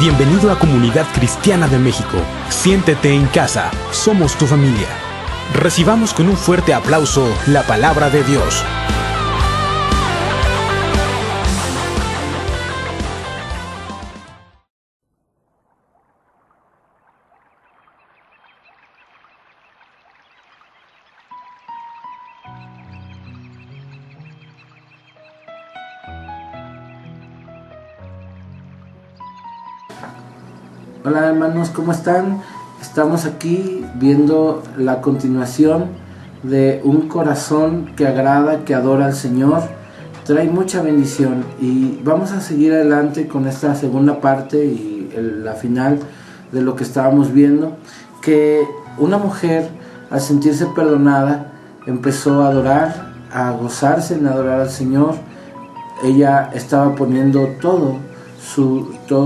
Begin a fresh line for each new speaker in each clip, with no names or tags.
Bienvenido a Comunidad Cristiana de México. Siéntete en casa. Somos tu familia. Recibamos con un fuerte aplauso la palabra de Dios.
Hola hermanos, ¿cómo están? Estamos aquí viendo la continuación de un corazón que agrada, que adora al Señor. Trae mucha bendición y vamos a seguir adelante con esta segunda parte y la final de lo que estábamos viendo, que una mujer al sentirse perdonada empezó a adorar, a gozarse en adorar al Señor. Ella estaba poniendo todos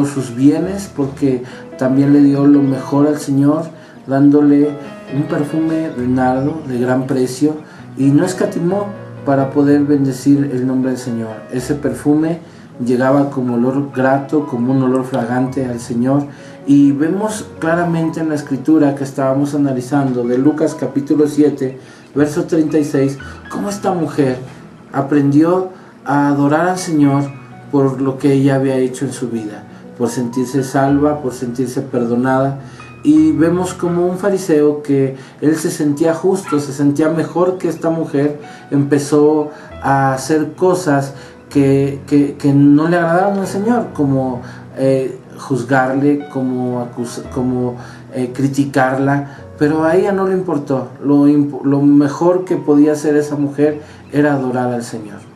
sus bienes, porque también le dio lo mejor al Señor, dándole un perfume de nardo de gran precio, y no escatimó para poder bendecir el nombre del Señor. Ese perfume llegaba como olor grato, como un olor fragante al Señor, y vemos claramente en la escritura que estábamos analizando de Lucas capítulo 7, verso 36, cómo esta mujer aprendió a adorar al Señor por lo que ella había hecho en su vida, por sentirse salva, por sentirse perdonada. Y vemos como un fariseo, que él se sentía justo, se sentía mejor que esta mujer, empezó a hacer cosas que no le agradaban al Señor, como juzgarle, como criticarla, pero a ella no le importó. Lo mejor que podía hacer esa mujer era adorar al Señor.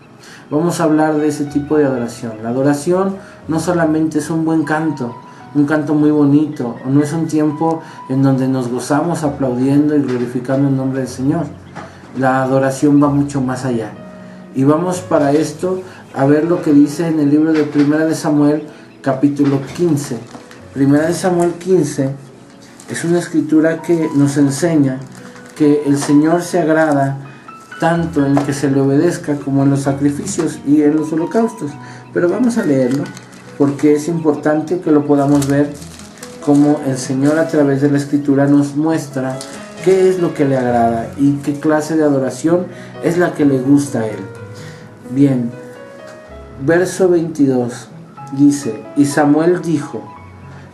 Vamos a hablar de ese tipo de adoración. La adoración no solamente es un buen canto, un canto muy bonito, o no es un tiempo en donde nos gozamos aplaudiendo y glorificando el nombre del Señor. La adoración va mucho más allá. Y vamos para esto a ver lo que dice en el libro de Primera de Samuel, capítulo 15. Primera de Samuel 15 es una escritura que nos enseña que el Señor se agrada tanto en que se le obedezca como en los sacrificios y en los holocaustos. Pero vamos a leerlo porque es importante que lo podamos ver, como el Señor a través de la escritura nos muestra qué es lo que le agrada y qué clase de adoración es la que le gusta a Él. Bien, verso 22 dice: y Samuel dijo: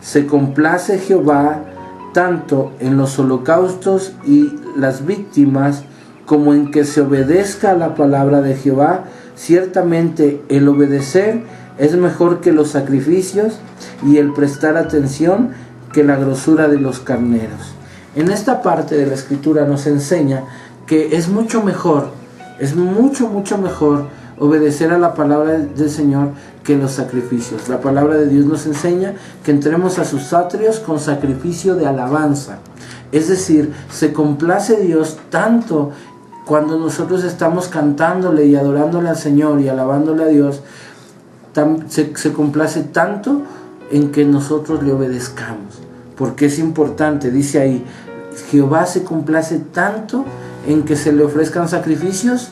se complace Jehová tanto en los holocaustos y las víctimas como en que se obedezca a la palabra de Jehová. Ciertamente el obedecer es mejor que los sacrificios, y el prestar atención que la grosura de los carneros. En esta parte de la escritura nos enseña que es mucho mejor, es mucho mejor obedecer a la palabra del Señor que los sacrificios. La palabra de Dios nos enseña que entremos a sus atrios con sacrificio de alabanza. Es decir, se complace Dios tanto cuando nosotros estamos cantándole y adorándole al Señor y alabándole a Dios, se complace tanto en que nosotros le obedezcamos, porque es importante. Dice ahí: Jehová se complace tanto en que se le ofrezcan sacrificios,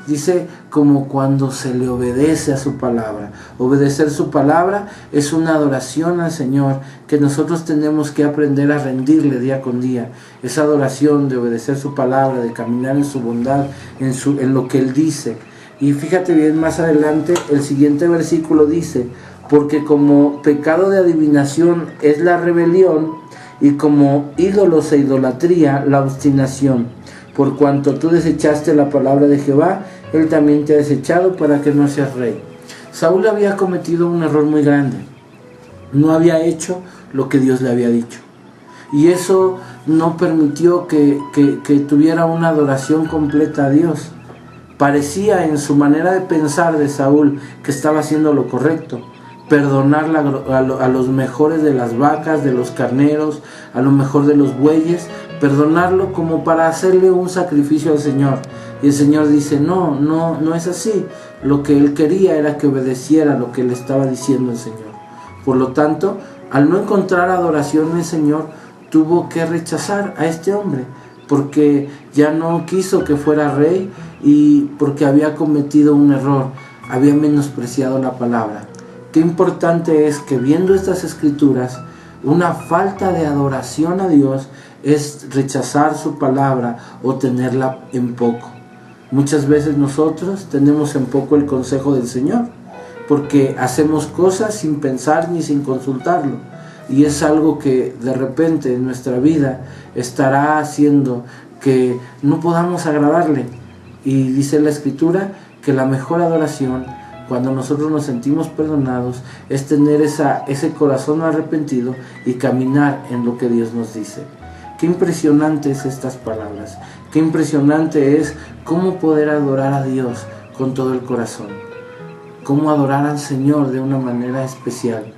dice, como cuando se le obedece a su palabra. Obedecer su palabra es una adoración al Señor que nosotros tenemos que aprender a rendirle día con día. Esa adoración de obedecer su palabra, de caminar en su bondad, en lo que Él dice. Y fíjate bien, más adelante el siguiente versículo dice: porque como pecado de adivinación es la rebelión, y como ídolos e idolatría la obstinación. Por cuanto tú desechaste la palabra de Jehová, Él también te ha desechado para que no seas rey. Saúl había cometido un error muy grande. No había hecho lo que Dios le había dicho. Y eso no permitió que tuviera una adoración completa a Dios. Parecía en su manera de pensar de Saúl que estaba haciendo lo correcto. Perdonar a los mejores de las vacas, de los carneros, a lo mejor de los bueyes, perdonarlo como para hacerle un sacrificio al Señor. Y el Señor dice: no es así. Lo que Él quería era que obedeciera lo que le estaba diciendo el Señor. Por lo tanto, al no encontrar adoración en el Señor, tuvo que rechazar a este hombre, porque ya no quiso que fuera rey y porque había cometido un error, había menospreciado la palabra. qué importante es que viendo estas escrituras, una falta de adoración a Dios es rechazar su palabra o tenerla en poco. Muchas veces nosotros tenemos en poco el consejo del Señor, porque hacemos cosas sin pensar ni sin consultarlo. Y es algo que de repente en nuestra vida estará haciendo que no podamos agradarle. Y dice la Escritura que la mejor adoración, cuando nosotros nos sentimos perdonados, es tener ese corazón arrepentido y caminar en lo que Dios nos dice. Qué impresionantes estas palabras, qué impresionante es cómo poder adorar a Dios con todo el corazón, cómo adorar al Señor de una manera especial.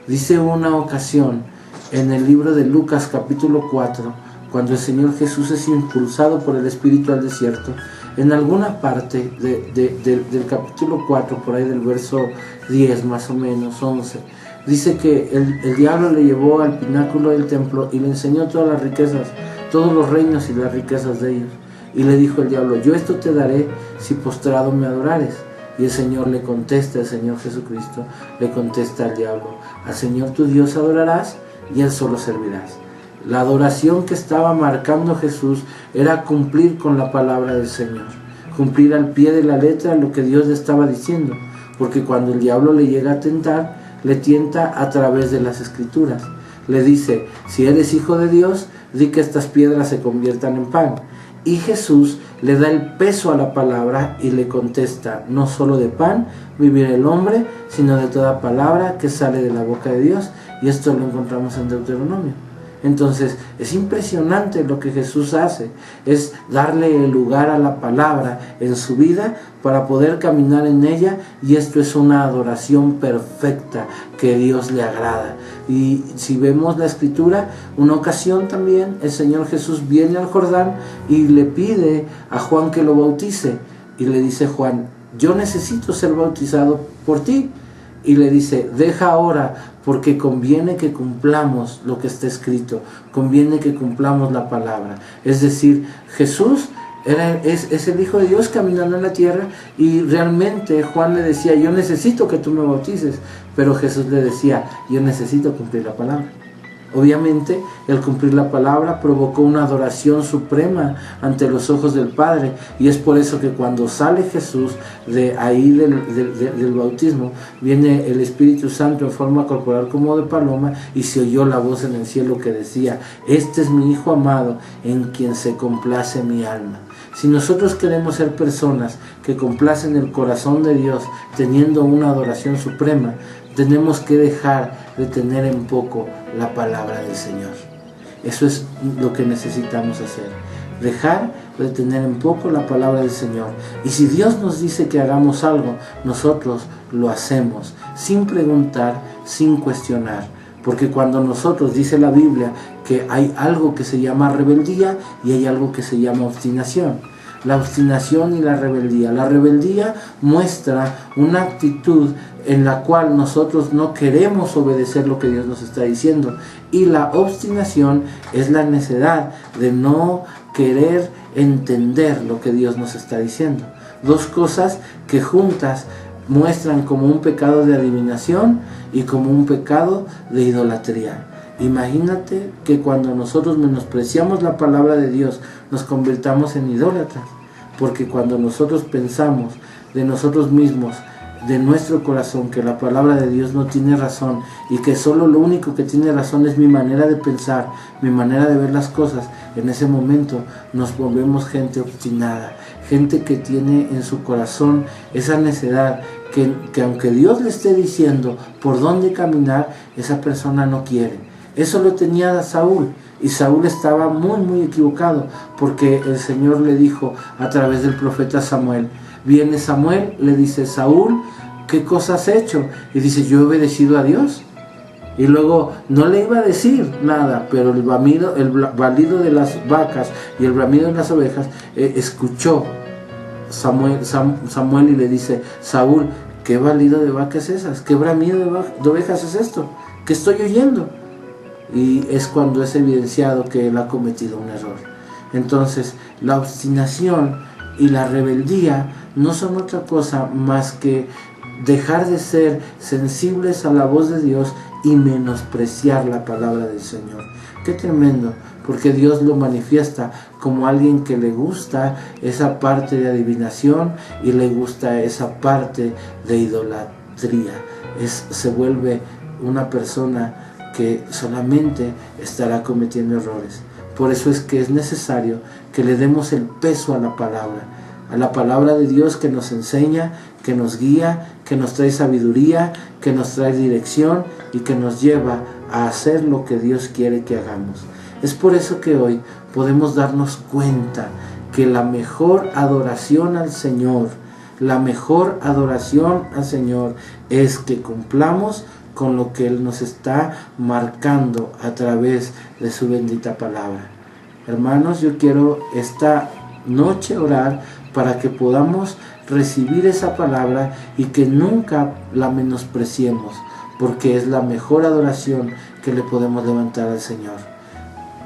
Dice una ocasión en el libro de Lucas capítulo 4, cuando el Señor Jesús es impulsado por el Espíritu al desierto, en alguna parte del capítulo 4, por ahí del verso 10 más o menos, 11, dice que el diablo le llevó al pináculo del templo y le enseñó todas las riquezas, todos los reinos y las riquezas de ellos. Y le dijo el diablo: yo esto te daré si postrado me adorares. Y el Señor le contesta, el Señor Jesucristo le contesta al diablo: al Señor tu Dios adorarás y Él solo servirás. La adoración que estaba marcando Jesús era cumplir con la palabra del Señor, cumplir al pie de la letra lo que Dios le estaba diciendo, porque cuando el diablo le llega a tentar, le tienta a través de las Escrituras. Le dice: si eres hijo de Dios, di que estas piedras se conviertan en pan. Y Jesús le da el peso a la palabra y le contesta: no solo de pan vivirá el hombre, sino de toda palabra que sale de la boca de Dios. Y esto lo encontramos en Deuteronomio. Entonces es impresionante lo que Jesús hace, es darle el lugar a la palabra en su vida para poder caminar en ella, y esto es una adoración perfecta que Dios le agrada. Y si vemos la Escritura, una ocasión también el Señor Jesús viene al Jordán y le pide a Juan que lo bautice, y le dice Juan: yo necesito ser bautizado por ti. Y le dice: deja ahora, porque conviene que cumplamos lo que está escrito, conviene que cumplamos la palabra. Es decir, Jesús es el Hijo de Dios caminando en la tierra, y realmente Juan le decía: yo necesito que tú me bautices, pero Jesús le decía: yo necesito cumplir la palabra. Obviamente, el cumplir la palabra provocó una adoración suprema ante los ojos del Padre, y es por eso que cuando sale Jesús de ahí del bautismo, viene el Espíritu Santo en forma corporal como de paloma, y se oyó la voz en el cielo que decía: este es mi Hijo amado, en quien se complace mi alma. Si nosotros queremos ser personas que complacen el corazón de Dios, teniendo una adoración suprema, tenemos que dejar de tener en poco la palabra del Señor. Eso es lo que necesitamos hacer, dejar de tener en poco la palabra del Señor. Y si Dios nos dice que hagamos algo, nosotros lo hacemos, sin preguntar, sin cuestionar. Porque cuando nosotros, dice la Biblia, que hay algo que se llama rebeldía y hay algo que se llama obstinación. La obstinación y la rebeldía. La rebeldía muestra una actitud en la cual nosotros no queremos obedecer lo que Dios nos está diciendo. Y la obstinación es la necedad de no querer entender lo que Dios nos está diciendo. Dos cosas que juntas muestran como un pecado de adivinación y como un pecado de idolatría. Imagínate que cuando nosotros menospreciamos la palabra de Dios, nos convirtamos en idólatras, porque cuando nosotros pensamos de nosotros mismos, de nuestro corazón, que la palabra de Dios no tiene razón y que solo lo único que tiene razón es mi manera de pensar, mi manera de ver las cosas, en ese momento nos volvemos gente obstinada, gente que tiene en su corazón esa necedad que aunque Dios le esté diciendo por dónde caminar, esa persona no quiere. Eso lo tenía Saúl, y Saúl estaba muy equivocado, porque el Señor le dijo a través del profeta Samuel. Viene Samuel, le dice: Saúl, ¿qué cosa has hecho? Y dice: yo he obedecido a Dios. Y luego no le iba a decir nada, pero el balido de las vacas y el bramido de las ovejas escuchó Samuel, y le dice: Saúl, ¿qué balido de vacas es esas? ¿Qué bramido de ovejas es esto? ¿Qué estoy oyendo? Y es cuando es evidenciado que él ha cometido un error. Entonces, la obstinación y la rebeldía no son otra cosa más que dejar de ser sensibles a la voz de Dios y menospreciar la palabra del Señor. Qué tremendo, porque Dios lo manifiesta como alguien que le gusta esa parte de adivinación y le gusta esa parte de idolatría. Se vuelve una persona que solamente estará cometiendo errores. Por eso es que es necesario que le demos el peso a la palabra de Dios, que nos enseña, que nos guía, que nos trae sabiduría, que nos trae dirección y que nos lleva a hacer lo que Dios quiere que hagamos. Es por eso que hoy podemos darnos cuenta que la mejor adoración al Señor, es que cumplamos con lo que Él nos está marcando a través de su bendita palabra. Hermanos, yo quiero esta noche orar para que podamos recibir esa palabra y que nunca la menospreciemos, porque es la mejor adoración que le podemos levantar al Señor.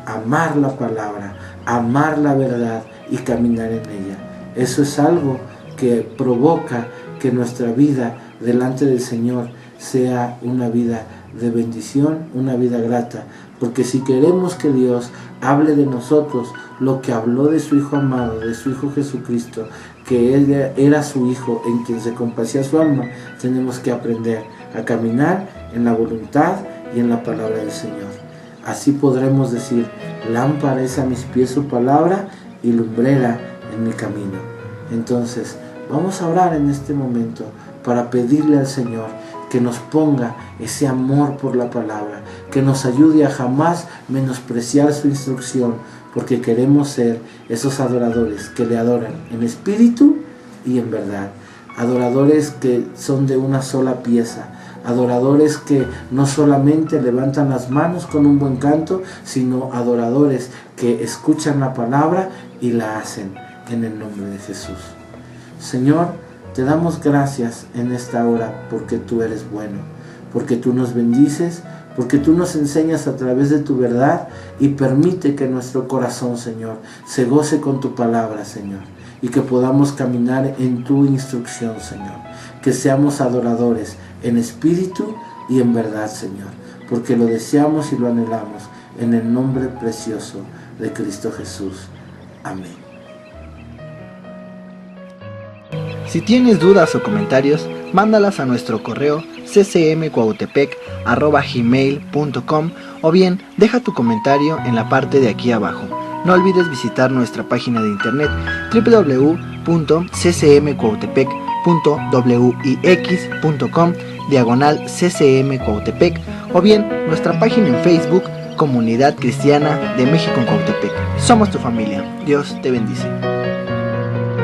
Amar la palabra, amar la verdad y caminar en ella. Eso es algo que provoca que nuestra vida delante del Señor sea una vida de bendición, una vida grata. Porque si queremos que Dios hable de nosotros lo que habló de su Hijo amado, de su Hijo Jesucristo, que Él era su Hijo en quien se complacía su alma, tenemos que aprender a caminar en la voluntad y en la palabra del Señor. Así podremos decir: lámpara es a mis pies su palabra y lumbrera en mi camino. Entonces, vamos a orar en este momento para pedirle al Señor que nos ponga ese amor por la palabra, que nos ayude a jamás menospreciar su instrucción, porque queremos ser esos adoradores que le adoran en espíritu y en verdad. Adoradores que son de una sola pieza. Adoradores que no solamente levantan las manos con un buen canto, sino adoradores que escuchan la palabra y la hacen en el nombre de Jesús. Señor, te damos gracias en esta hora porque tú eres bueno, porque tú nos bendices, porque tú nos enseñas a través de tu verdad y permite que nuestro corazón, Señor, se goce con tu palabra, Señor, y que podamos caminar en tu instrucción, Señor. Que seamos adoradores en espíritu y en verdad, Señor, porque lo deseamos y lo anhelamos en el nombre precioso de Cristo Jesús. Amén.
Si tienes dudas o comentarios, mándalas a nuestro correo ccmcuautepec@gmail.com o bien deja tu comentario en la parte de aquí abajo. No olvides visitar nuestra página de internet www.ccmcuautepec.wix.com/ccmcuautepec o bien nuestra página en Facebook Comunidad Cristiana de México en Cuautepec. Somos tu familia. Dios te bendice.